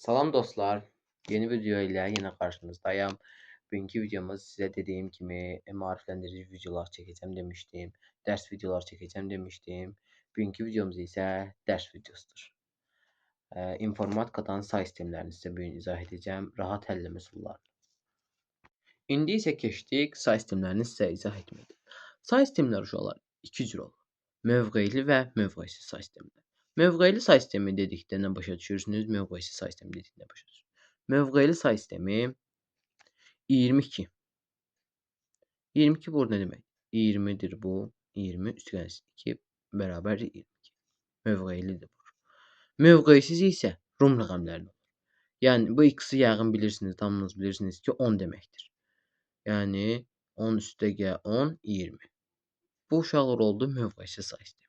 Salam dostlar. Yeni video ile yine karşınızdayım. Bugünkü videomuz size dediğim gibi mariflendirici videolar çekeceğim demiştim. Ders videolar çekeceğim demiştim. Bugünkü videomuz ise ders videosudur. İnformatikadan say sistemlerini size bugün izah edeceğim. Rahat həll üsullarını. İndi isə keçdik say sistemlərini sizə izah etməyə. Say sistemləri uşaqlar iki cür olur. Mövqeyli və mövqeysiz say sistemləri. Mövqeyli say sistemi dedikdə nə başa düşürsünüz? Mövqeysiz say sistemi dedikdə nə başa düşürsünüz? Mövqeyli say sistemi 22. 22 burada nə demək? 20'dir bu. 20 üstəgəl 2 bərabər 22. Mövqeylidir bu. Mövqeysiz isə Rum rəqəmlərlə olur. Yəni bu ikisi yəqin bilirsiniz, hamınız bilirsiniz ki 10 deməkdir. Yani 10 üstəgə 10, 20. Bu uşaqlar oldu mövqeysiz say sistemi.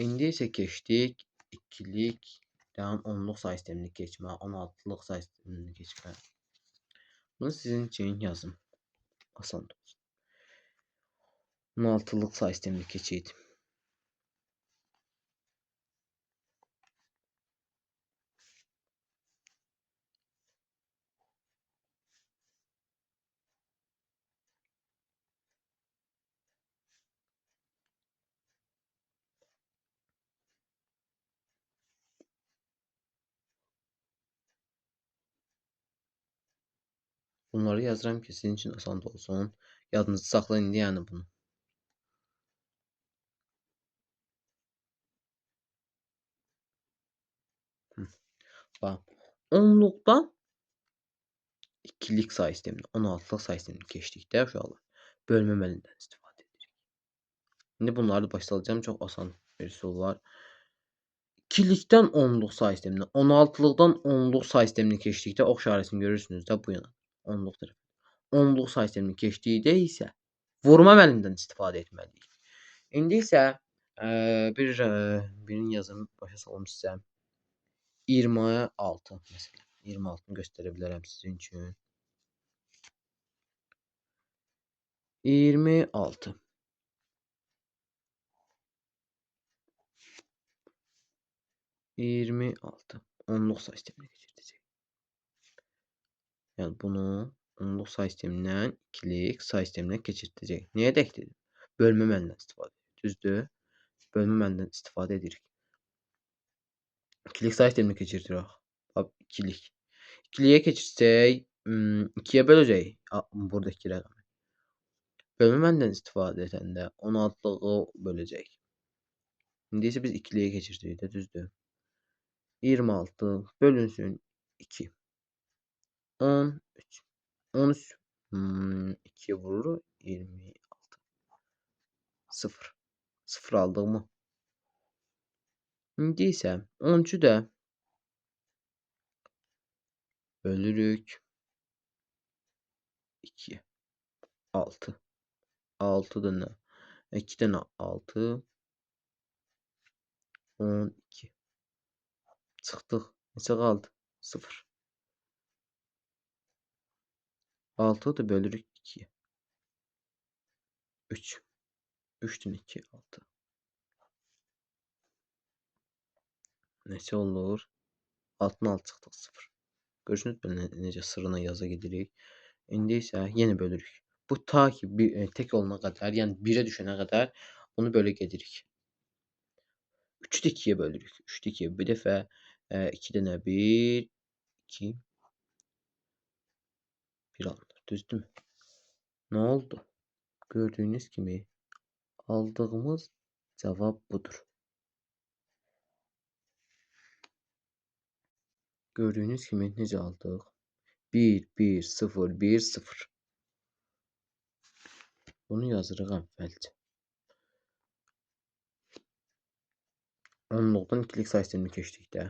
İndi isə keçdik ikilikdən onluq say sistemini keçmə, 16'lıq say sistemini keçmə. Bunu sizin için yazım. Asan olsun. 16'lıq say sistemini keçid. Bunları yazıram ki sizin için asan olsun. Yadınızda saxlayın indi yəni bunu. Bax, onluqdan ikilik say sistemini, 16'lıq say sistemini keçdikdə uşaqlar bölməməlindən istifadə edirik. İndi bunları da başa salacağım. Çox asan bir üsul var. İkilikdən onluq say sisteminə, 16'lıqdan onluq say sistemini keçdikdə ox işarəsini görürsünüz də bu yana. Onluq tərəf. Onluq say sistemini keçdikdə isə vurma əməlindən istifadə etməliyik. İndi isə birini yazım başa salım sizə. 26 məsələn. 26'nı göstərə bilərəm sizin üçün. 26. 26. Onluq say sisteminə keçirdəcək. Yəni bunu onluq say sistemindən ikilik say sisteminə keçirdəcək. Niyə dək dedim? Bölmə əməlindən istifadə edirik. Düzdür? Bölmə əməlindən istifadə edirik. İkilik say sistemini keçirdirik. Bax, ikilik. İkiliyə keçirsək, 2'yə böləcək buradakı rəqəmi. Bölmə əməlindən istifadə edəndə 16'lığı böləcək. İndi isə biz ikiliyə keçirdik də, düzdür? 26 bölünsün 2. 13. 13 2'ye vurur 26. 0. 0 aldıq mı? İndi isə 13'ü də bölürük 2'ye. 6. 6 dənə 2 dənə 6 12. Çıxdıq. Neçə qaldı? 0. 6'ı da bölürük 2'ye. 3. 3'dən 2 6. Neçə olur? 6'dan 6 çıxdıq 0. Görürsünüz belə necə sırrına yaza gedirik. İndi isə yenə bölürük. Bu ta ki tek olana qədər, yəni 1'ə düşənə qədər bunu belə gedirik. 3'ü də 2'yə bölürük. 3'ü 2'yə bir dəfə 2 dənə 1 2 1 alınır. Düzdürmü? Nə oldu? Gördüyünüz kimi aldığımız cavab budur. Gördüyünüz kimi necə aldıq? 1 1 0 1 0. Bunu yazırıq əvvəlcə. Onluqdan ikilik say sistemini keçdikdə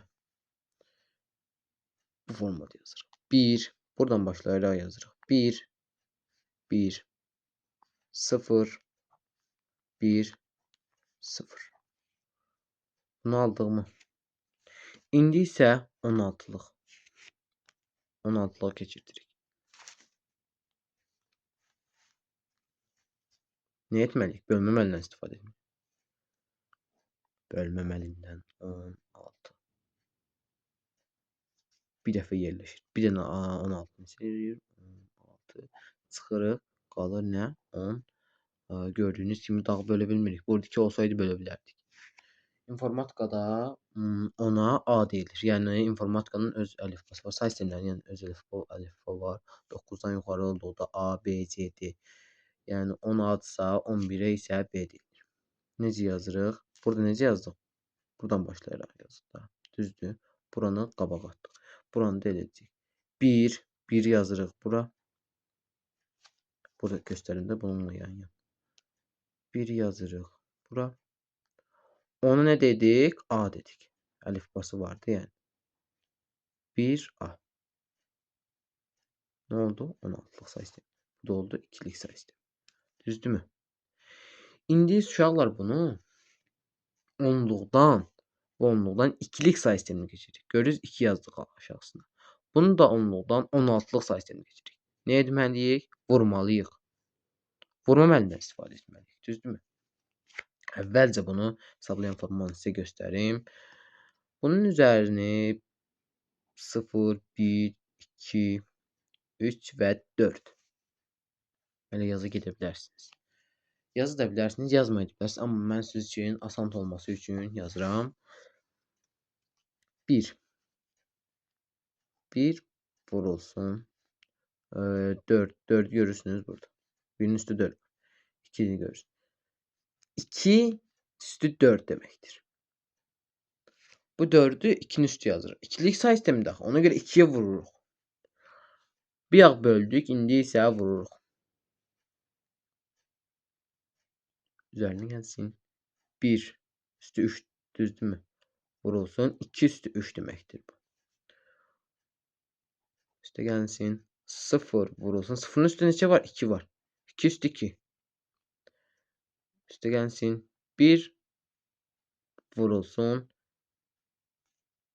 bu formada yazırıq. 1 buradan başlayaraq yazırıq. 1 1 0 1 0. Bunu aldıq mı? İndi isə 16'lıq. 16'lığa keçirdirik. Nə etməliyik? Bölmə əməlindən istifadə etməliyik. Bölmə əməlindən 16. bir dəfə yerləşir. Bir dənə 16-nı silir. 16 çıxırıq. Qalır nə? 10. Gördüyünüz kimi daha bölə bilmirik. Burada 2 olsaydı bölə bilərdik. İnformatikada ona A deyilir. Yəni informatikanın öz əlifbası var. Say sistemlərinin yəni öz əlifba var. 9-dan yuxarı olduqda A, B, C, D. Yəni 10 adsa 11-ə isə B deyilir. Necə yazırıq? Burada necə yazdıq? Buradan başlayaraq yazırıq da. Düzdür? Buranı qabağa atdıq. Buranı da eləcək. 1 yazırıq bura. Burada göstərim də bununla yan-yan. 1 yazırıq bura. Onu nə dedik? A dedik. Əlifbası vardı yəni. 1A. Nə oldu? 16-lıq say sistemi. Bu da oldu 2-lik say sistemi. Düzdürmü? İndi uşaqlar bunu 10-luqdan 2-lik say sisteminə keçirik. Görürüz 2 yazdıq aşağısına. Bunu da 10-luqdan 16-lıq say sisteminə keçirik. Nə etməliyik? Vurmalıyıq. Vurma əmrlərindən istifadə etməliyik. Düzdürmü? Əvvəlcə bunu hesablayan formanı sizə göstərim. Bunun üzərini 0, 1, 2, 3 və 4. Belə yazı gedə bilərsiniz. Yazı da bilərsiniz, yazmaya da bilərsiniz. Amma mən siz üçün asan olması üçün yazıram. 1 vurulsun. 4 görürsünüz burada. 1'in üstü 4. 2'ni görürsünüz. 2 üstü 4 deməkdir. Bu 4'ü 2'nin üstü yazırıq. İkilik say sistemində ona görə 2'yə vururuq. Bir yağ böldük, indi isə vururuq. Üzərinə gəlsin. 1 üstü 3 düzdürmü? Vurulsun. 2 üstü 3 deməkdir bu. Üstə gəlsin. 0 vurulsun. 0'ın üstü neçə var? 2 var. 2 üstü 2. Üstə gəlsin. 1 vurulsun.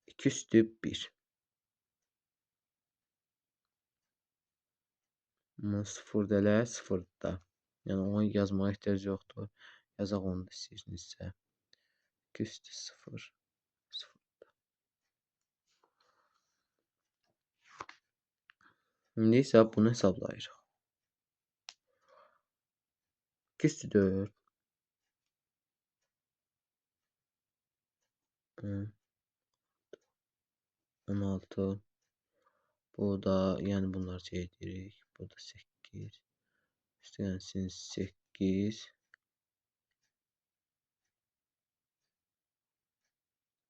2 üstü 1. Ama 0 dələ 0 da. Yəni onu yazmaya ehtiyac yoxdur. Yazaq onu da istəyirsinizsə. 2 üstü 0. 0 da. İndi isə bunu hesablayırıq. 2 üstü 4. 16. Bu da yəni bunlar şey edirik. Bu da 8. İşte gəlsin 8.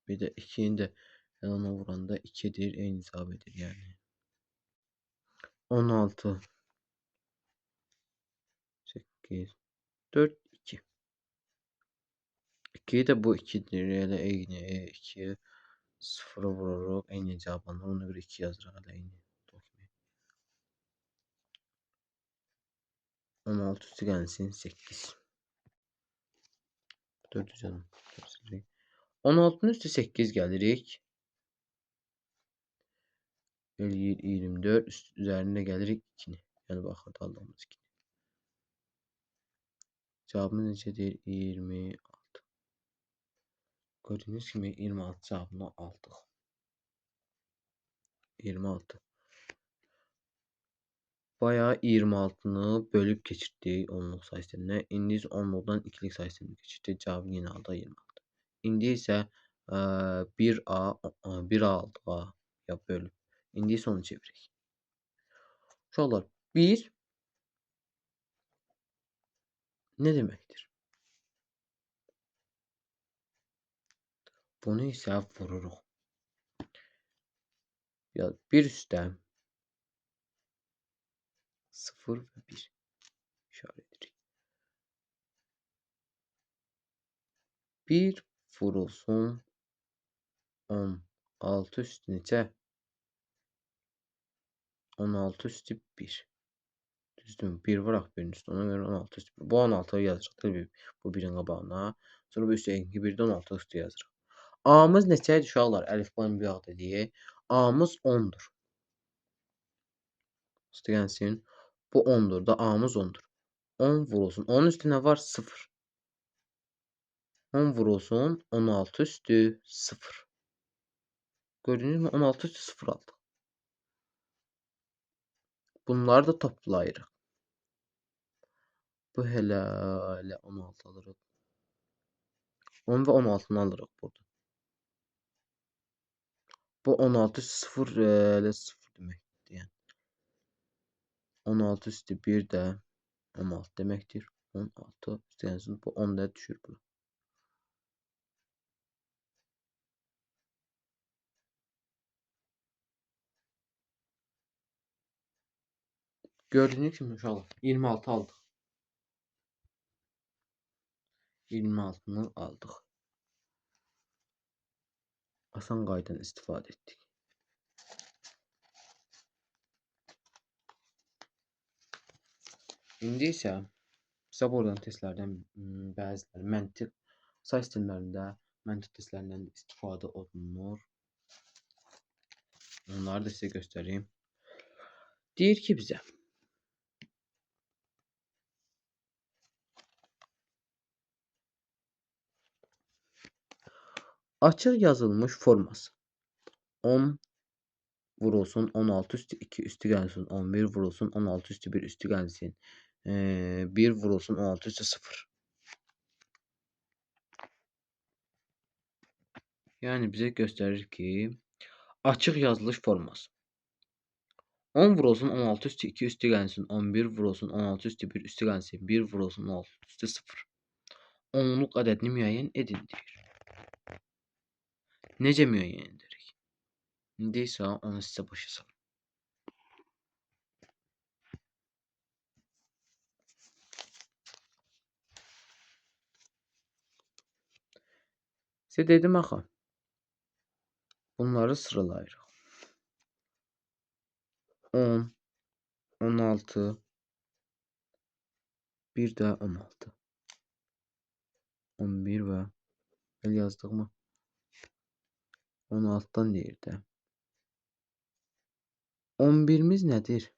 Bir də 2'ni də ona vuranda 2'dir. Eyni cavab edir yəni. 16. 8. 4. 2. 2'yi də bu 2'dir. Elə eyni 2. 0'a vururuq. Eyni cavab alınır. Ona görə 2 yazırıq. Elə eyni. 16 üstü gəlsin 8. 4 canım. 16'nın üstü 8 gəlirik. Eləyir 24. Üzərində gəlirik 2'ni. Yəni baxırdı aldığımız 2'ni. Cavabımız necədir? 26. Gördüyünüz kimi 26 cavabını aldıq. 26. Bayağı 26'nı bölüb keçirdik 10'luq say sisteminə. İndi 10'luqdan 2'lik say sisteminə keçirdik. Cavabı yenə aldıq 26. İndi isə 1A aldıq A ya bölüb. İndi isə onu çeviririk. Uşaqlar 1 nə deməkdir? Bunu isə vururuq. Ya 1 üstə 0 və 1 işarə edirik. 1 vurulsun 16 üstü neçə? 16 üstü 1. Düzdür. 1 vuraq 1'in üstü. Ona görə 16 üstü 1. Bu 16'yı yazacaqdır bu 1'in qabağına. Sonra bu üstəki 1'də 16 üstü yazırıq. A'mız neçəydi uşaqlar? Əlifbanın bir yağ dediyi. A'mız 10'dur. Üstə gəlsin. Bu 10'dur da A'mız 10'dur. 10 vurulsun. 10'un üstü nə var? 0. 10 vurulsun. 16 üstü 0. Gördünüz mü? 16 üstü 0 aldıq. Bunları da toplayırıq. Bu elə 16 alırıq. 10 və 16-nı alırıq burada. Bu 16 üstü 0 elə 0 deməkdir. Yəni 16 üstü 1 də 16 deməkdir. 16 üstü bu 10 da düşür bura. Gördüğünüz kimi uşaqlar 26 aldıq. 26-nı aldıq. Asan qaydadan istifadə etdik. İndi isə sizə buradan testlərdən bəziləri məntiq say sistemlərində məntiq testlərindən istifadə olunur. Onları da sizə göstəreyim. Deyir ki bizə açıq yazılmış forması 10 vurulsun 16 üstü 2 üstü gəlsin 11 vurulsun 16 üstü 1 üstü gəlsin 1 vurulsun 16 üstü 0. Yəni bizə göstərir ki açıq yazılış forması 10 vurulsun 16 üstü 2 üstü gəlsin 11 vurulsun 16 üstü 1 üstü gəlsin 1 vurulsun 16 üstü 0. Onluq ədədini müəyyən edin deyir. Necə müəyyən edirik? İndi isə onu sizə başa salım. Sizə dedim axı. Bunları sıralayırıq. 10, 16, bir də 16. 11 və el yazdıq mı? 16-dan deyir də. 11'miz nədir?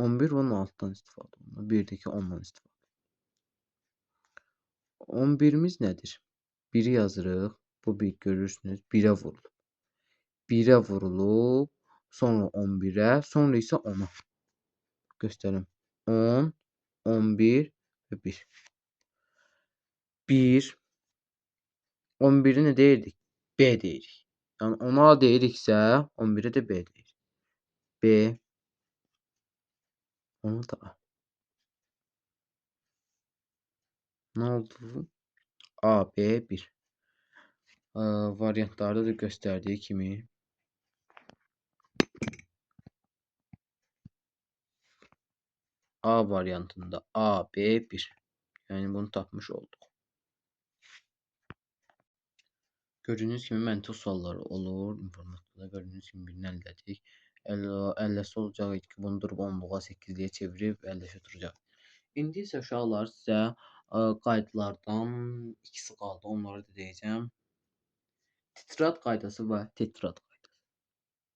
11 və 16-dan istifadə olunur. 1-dəki 10-dan istifadə. 11'miz nədir? 1'i yazırıq. Bu bir görürsünüz. 1'ə vurulub. 1'ə vurulub. Sonra 11'ə. Sonra isə 10'a. Göstərim. 10, 11 və 1. 1. 11'i nə deyirdik? B deyirik. Yəni 10'a deyiriksə 11'ə də B deyirik. B. Onu da A. Nə oldu? A, B, 1. Variantlarda da göstərdiyi kimi A variantında A, B, 1. Yəni bunu tapmış olduq. Gördüyünüz kimi məntiq sualları olur. İnformatikada gördüyünüz kimi birini əllədik. 50'si olacaq idi ki, bunu durub 10'luğa 8'liyə çevirib 50'si oturacaq. İndi isə uşaqlar sizə qaydalardan ikisi qaldı. Onları da deyəcəm. Tetrad qaydası və tetrad qaydası.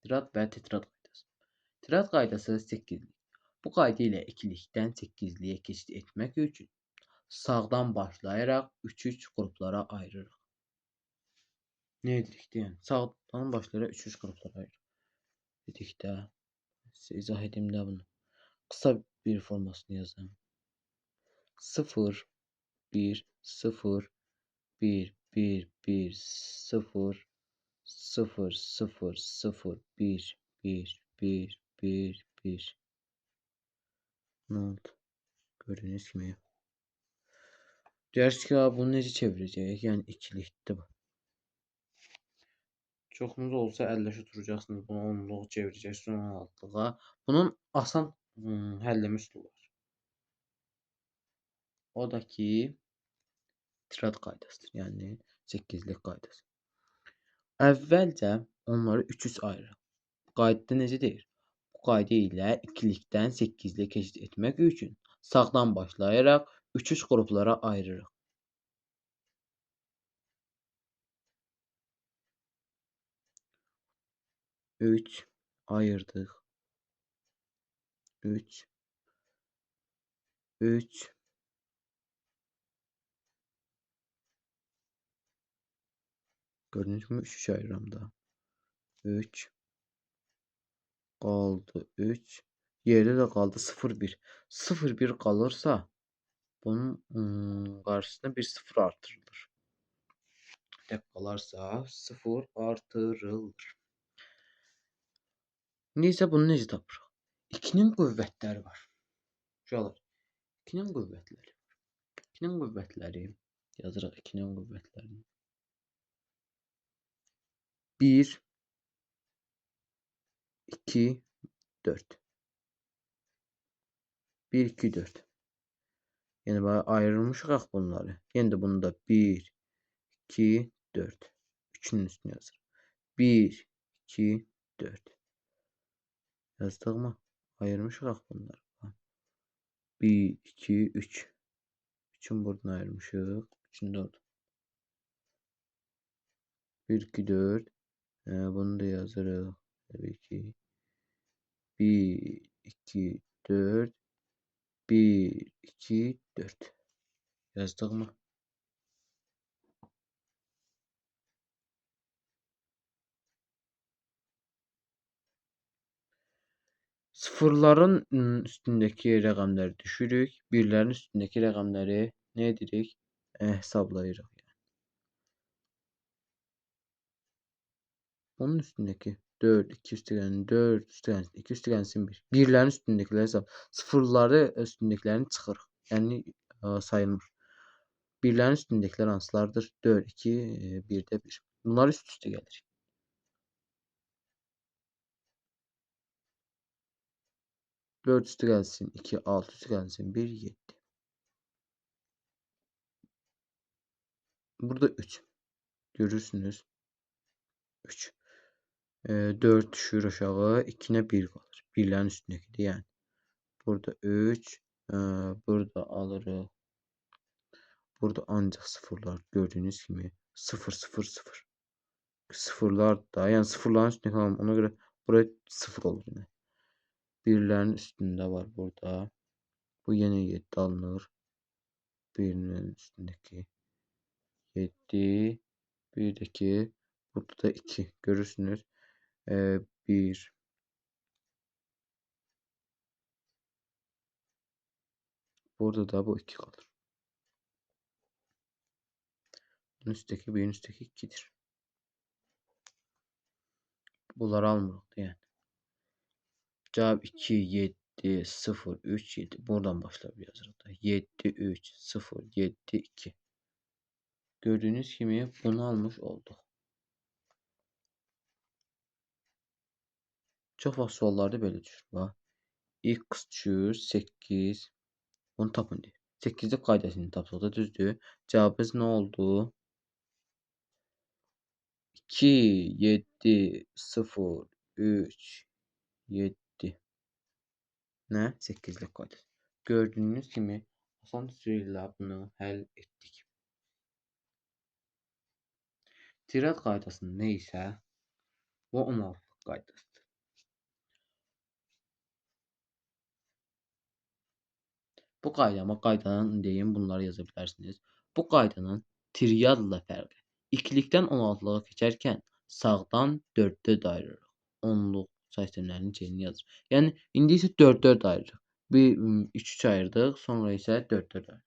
Tetrad və tetrad qaydası. Tetrad qaydası 8'lik. Bu qayda ilə ikilikdən 8'liyə keçid etmək üçün sağdan başlayaraq 3-3 qruplara ayırırıq. Ne edirik deyən? Sağdan başlayaraq 3-3 qruplara ayırırıq. Dedik də, sizə izah edeyim də bunu. Qısa bir formasını yazayım. 0, 1, 0, 1, 1, 1, 0, 0, 0, 0, 1, 1, 1, 1, 1. Ne oldu? Gördüğünüz kimi. Ders ki bunu necə çevirəcəyik? Yəni ikilikdə bu. Çoxunuz olsa 50 oturacaqsınız. Bunu 10'luğa çevirəcəksiniz 16'lığa. Bunun asan həlli üsulu var. O da ki tetrad qaydasıdır. Yəni 8'lik qaydası. Əvvəlcə onları 3-3 ayırırıq. Qaydada necə deyir? Bu qayda ilə ikilikdən 8'liyə keçid etmək üçün sağdan başlayaraq 3-3 qruplara ayırırıq. 3 ayırdık. 3 3 Gördüğünüz gibi 3 ayıram da. 3 qaldı 3 Y'de de qaldı 0-1. 0-1 qalırsa bunun qarşısına bir 0 artırılır. Tək qalarsa 0 artırılır. Neysə bunu necə tapırıq? 2-nin qüvvətləri var. Uşaqlar, 2-nin qüvvətləri. 2-nin qüvvətləri yazırıq 2-nin qüvvətlərini. 1 2 4. 1 2 4. Yəni belə ayırmışıq bunları. Yenə də bunda 1 2 4. 3-ün üstünə yazırıq. 1 2 4. Yazdığımı ayırmışıq bunları. 1 2 3. 3'ün buradan ayırmışıq. 3'ün de orada. 1 2 4. Bunu da yazırıq. Tabii ki. 1 2 4. 1 2 4. Yazdık mı? Sıfırların üstündeki rəqəmləri düşürük. Birlərin üstündeki rəqəmləri nə edirik? Hesablayırıq. Onun üstündeki 4, 2 üstügənin 4, üstügənin 2 üstügənsin 1. Birlərin üstündekiləri hesab. Sıfırları üstündekilərini çıxırıq. Yəni sayılmır. Birlərin üstündekilər hansılardır? 4, 2, 1'də 1. Bunlar üst-üstə gəlir. 4 üstü gəlsin 2, 6 üstü gəlsin 1, 7. Burada 3. Görürsünüz. 3. 4 düşür aşağı. 2'nə 1 qalır. Birlərin üstündekidir yəni. Burada 3. Burada alırıq. Burada ancaq sıfırlar gördüğünüz kimi 0 0 0. Sıfırlar da yani sıfırların üstündeki kalan ona göre buraya 0 olur yine. Birlərin üstündə var burada. Bu yine 7 alınır. Birinin üstündeki 7. Birdeki burada da 2 görürsünüz. 1 burada da bu 2 kalır. Bunun üstteki birin üstteki 2'dir. Bunları almırıq yani. Cevap 2 7 0 3 7. Buradan başlayıp yazırıq da. 7 3 0 7 2. Gördüğünüz gibi bunu almış olduk. Çox vaxt suallarda belə düşür. Bax. X düşür 8. Bunu tapın deyir. 8'lik qaydasını tapdıqda düzdür. Cevabımız ne oldu? 2 7 0 3 7. Ne? 8'lik qaydası. Gördüğünüz gibi asan üsulla bunu həll etdik. Tirad qaydasının neysə o 16'lık qaydasıdır. Bu qaydama qaydanın deyim bunları yazabilirsiniz. Bu qaydanın triadla fərqi. İkilikdən 16'lığa keçərkən sağdan 4'də ayırırıq. 10'luq say sistemlərinin içini yazır. Yəni indi isə 4 ayırırıq. Bir 3 ayırdıq, sonra isə 4 ayırırıq.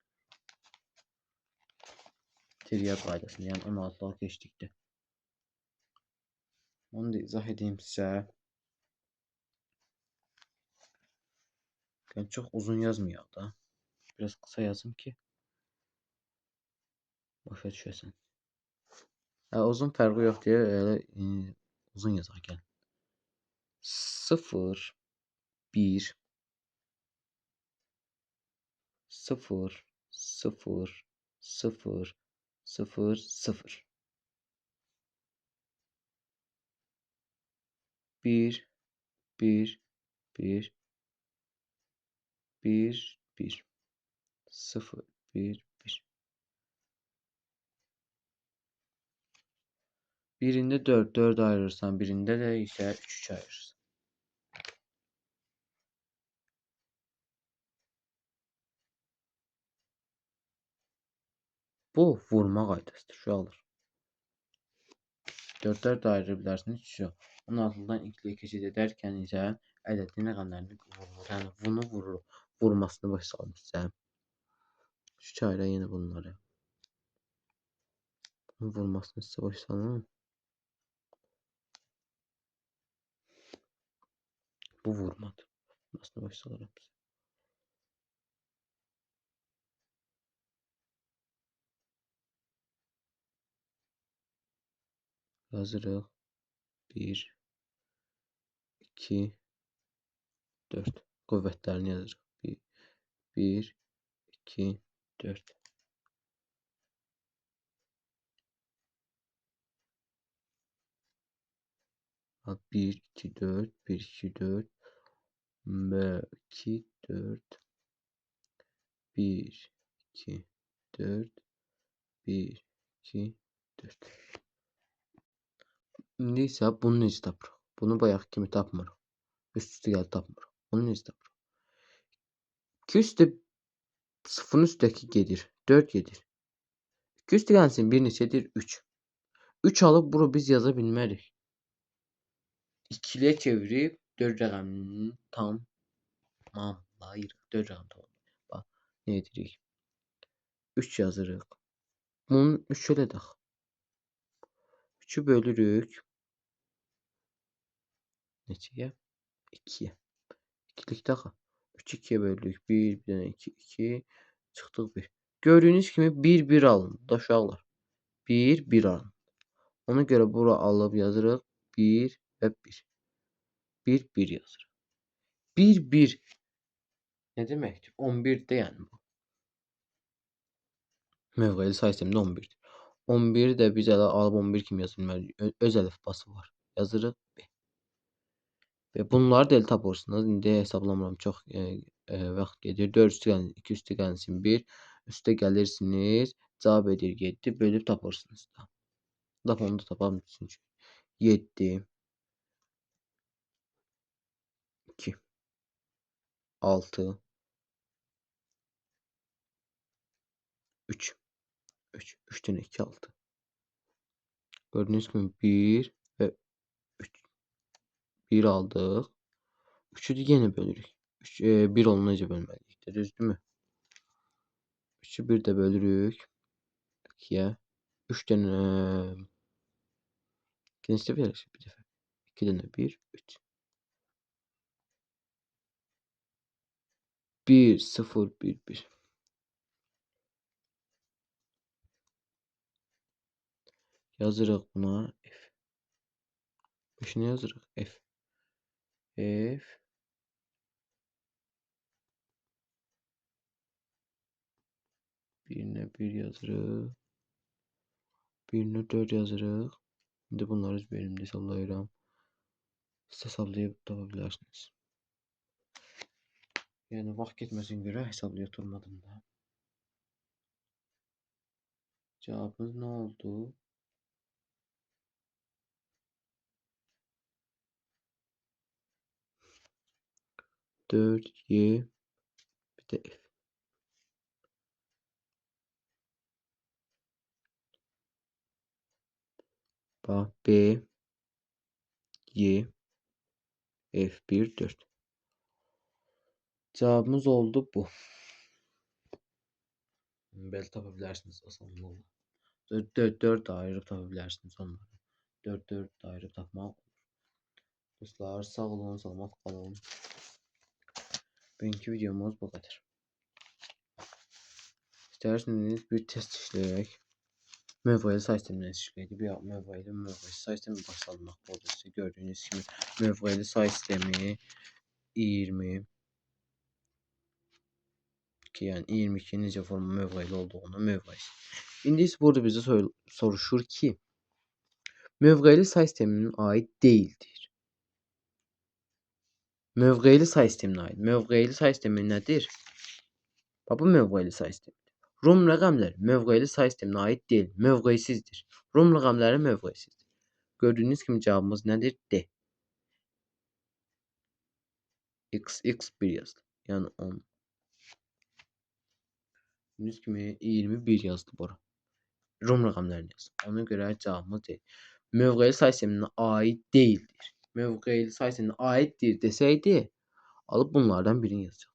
Triad qaydasını, yəni 16'lığa keçdikdə. Onu da izah edeyim sizə. Yəni çox uzun yazmayaq da. Biraz kısa yazım ki başa düşəsən. Uzun fərqi yox deyə elə uzun yazaq gəl. 0 1 0 0 0 0 0 1 1 1 1 1 0 1 1. Birinde 4 ayırırsan, birinde de ise 3 ayırırsan. Bu vurma qaydasıdır. Şu alır. 4 ayırabilirsiniz. 3 yok. 16-dan 2-yə keçid edərkən isə ədədin rəqəmlərini vurur. Yəni bunu vurur. Vurmasını başa salmışsa. Şu çayra yenə bunları. Bunun vurmasını sizə başa salın. Bu vurmadı. Vurmasını başa salarım sizə. Yazırıq. 1, 2, 4. Qüvvətlərini yazırıq. 1, 2, 4. Bak 1, 2, 4, 1, 2, 4, 2, 4, 1, 2, 4, 1, 2, 4. İndi isə bunu necə tapırıq? Bunu bayaq kimi tapmırıq. Üst-üstə gəlib tapmırıq. Bunu necə tapırıq? 2 üstə 0-ın üstəki gedir. 4 gedir. 2 üstə gəlsin 1 neçədir? 3. 3 alıb bura biz yaza bilmərik. 2-liyə çevirib 4 rəqəmini tamamlayırıq. 4 rəqəmi tamamlayırıq. Bax, nə edirik? 3 yazırıq. Bunun 3 elədək. 3'ü bölürük. Neçəyə? 2'yə. 2'lik daha. 3 2'ye böldük. 1 bir dənə 2 2 çıxdıq 1. Gördüyünüz kimi 1 1 alındı uşaqlar. 1 1 alındı. Ona görə bura alıb yazırıq 1 və 1. 1 1 yazırıq. 1 1 nə deməkdir? 11-dir yəni bu. Mövqeyi say sistemində 11-dir. 11'i də biz elə alıb 11 kimi yaza bilmərik. Öz əlifbası var. Yazırıq B. Ve bunları da el tapırsınız. İndi hesablamıram. Çox vaxt gedir. 4 üstü gəlsin, 2 üstü gəlsin 1. Üstə gəlirsiniz. Cavab edir 7. Bölüb tapırsınız da. Lap onu da tapabilirsiniz. 7 2 6 3 3 3'ten 2 6. Gördüğünüz gibi 1 ve 3. 1 aldıq. 3'ü də yenə bölürük. 3 1 olunca bölməliyik. Düzdürmü? 3'ü 1 də bölürük. 2'yə. 3 dənə ikinci verir bir dəfə. 2 dənə 1 3. 1 0 1 1. Yazırıq buna F. Başına yazırıq F. F. Birine 1 yazırıq. Birine 4 yazırıq. İndi bunları ezberimdə hesablayıram. Siz hesablayıb tapa bilərsiniz. Yəni vaxt getməsin görə hesablaya oturmadım da. Cevabımız ne oldu? Dört Y bir de F. Bak B Y F1 4. Cevabımız oldu bu. Belki tapabilirsiniz aslında. 4 ayırıp tapabilirsiniz onları. 4 ayırıp tapmaq olur. Dostlar sağ olun, salamat qalın. Bugünkü videomuz bu kadar. İsterseniz bir test işleyerek mövqeyi say sistemindən işləyək. Bir mövqeyi say sistemi başlamaq burada size gördüğünüz gibi mövqeyi say sistemi 20 ki yani 22 necə forma mövqeyi olduğunu mövqeyi. İndi isə burada bizə soruşur ki mövqeyi say sisteminin ait değildir. Mövqeyi say sisteminə aid. Mövqeyi say sistemi nədir? Bu mövqeyi say sistemi. Rum rəqəmləri mövqeyi say sisteminə aid deyil. Mövqeysizdir. Rum rəqəmləri mövqeysizdir. Gördüyünüz kimi cevabımız nədir? D. X 1 yazdı. Yəni 10. Gördüyünüz kimi 21 yazdı bura. Rum rəqəmlərini yazdı. Ona görə cevabımız D. mövqeli say sisteminə aid deyildir. Mövqeli say sisteminə aiddir desəydi, alıb bunlardan birini yazacaq.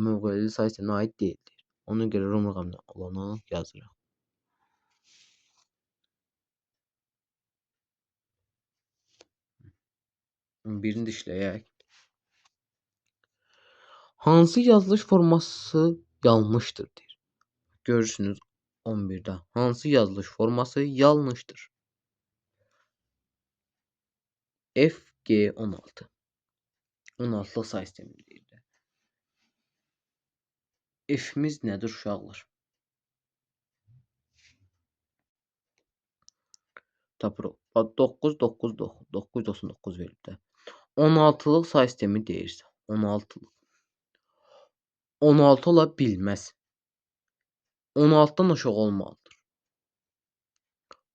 Mövqeli say sisteminə aid deyildir. Ona görə rom rəqəmli olanı yazırıq. Birini işləyək. Hansı yazılış forması yanlışdır deyir. Görürsünüz 11-də. Hansı yazılış forması yanlışdır? FG16. 16'lıq say sistemi deyirlər. F'imiz nədir uşaqlar? Tapırıq. 9, 9, 9, 999 verilib də. 16'lıq say sistemi deyirsə. 16'lıq. 16 ola bilməz. 16'dan aşağı olmalıdır.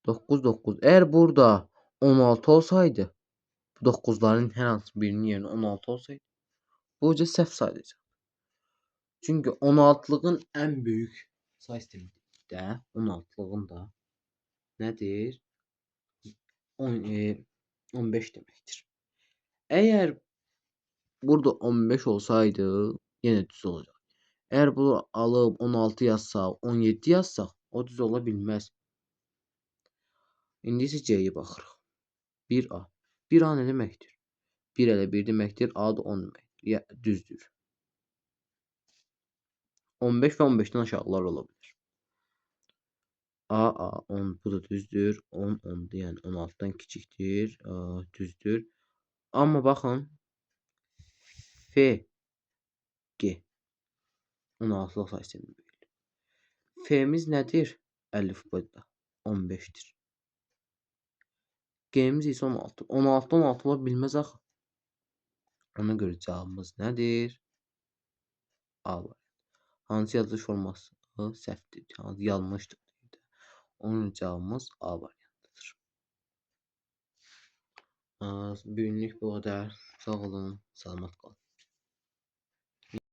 9, 9. Əgər burada 16 olsaydı, bu 9'ların hər hansı birinin yerinə 16 olsaydı, bu uca səhv sayılacaq. Çünki 16'lığın ən böyük say sistemi də 16'lığın da nədir? 15 deməkdir. Əgər burada 15 olsaydı, yenə düz olacaq. Əgər bunu alıb 16 yazsaq, 17 yazsaq, o düz ola bilməz. İndi isə C'yə baxırıq. 1A. 1A nə deməkdir? 1 elə 1 deməkdir, A da 10 deməkdir. Ya, düzdür. 15 və 15'dən aşağılar ola bilər. A, 10 bu da düzdür. 10, 10'dur. Yəni 16'dan kiçikdir. Düzdür. Amma baxın. F, G. 16'lıq say sistemi verir. F'miz nədir? Əlifbada 15'dir. G'miz isə 16. 16'dan 16 ola bilməz axı. Ona görə cavabımız nədir? A var. Hansı yazılış forması səhvdir? Yanlışdır. Onun cavabımız A variantıdır. Bugünlük bu qədər. Sağ olun, salamat qalın.